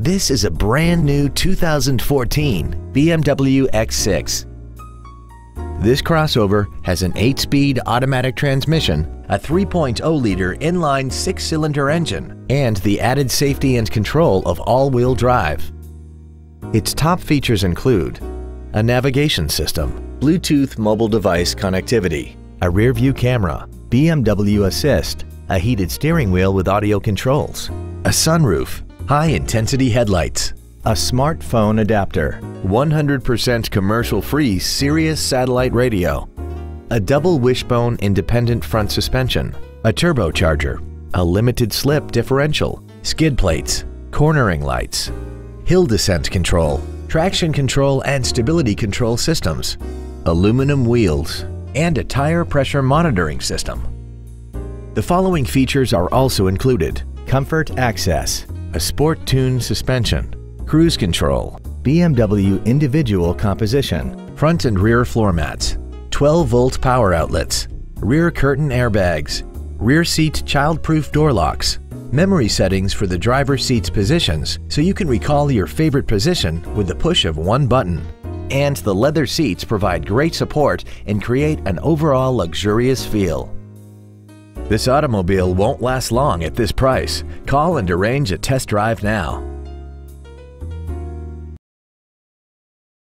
This is a brand new 2014 BMW X6. This crossover has an 8-speed automatic transmission, a 3.0-liter inline 6-cylinder engine, and the added safety and control of all-wheel drive. Its top features include a navigation system, Bluetooth mobile device connectivity, a rear-view camera, BMW Assist, a heated steering wheel with audio controls, a sunroof, high-intensity headlights, a smartphone adapter, 100% commercial-free Sirius satellite radio, a double wishbone independent front suspension, a turbocharger, a limited slip differential, skid plates, cornering lights, hill descent control, traction control and stability control systems, aluminum wheels, and a tire pressure monitoring system. The following features are also included: comfort access, a sport tune suspension, cruise control, BMW individual composition, front and rear floor mats, 12-volt power outlets, rear curtain airbags, rear seat child-proof door locks, memory settings for the driver's seat's positions so you can recall your favorite position with the push of one button. And the leather seats provide great support and create an overall luxurious feel. This automobile won't last long at this price. Call and arrange a test drive now.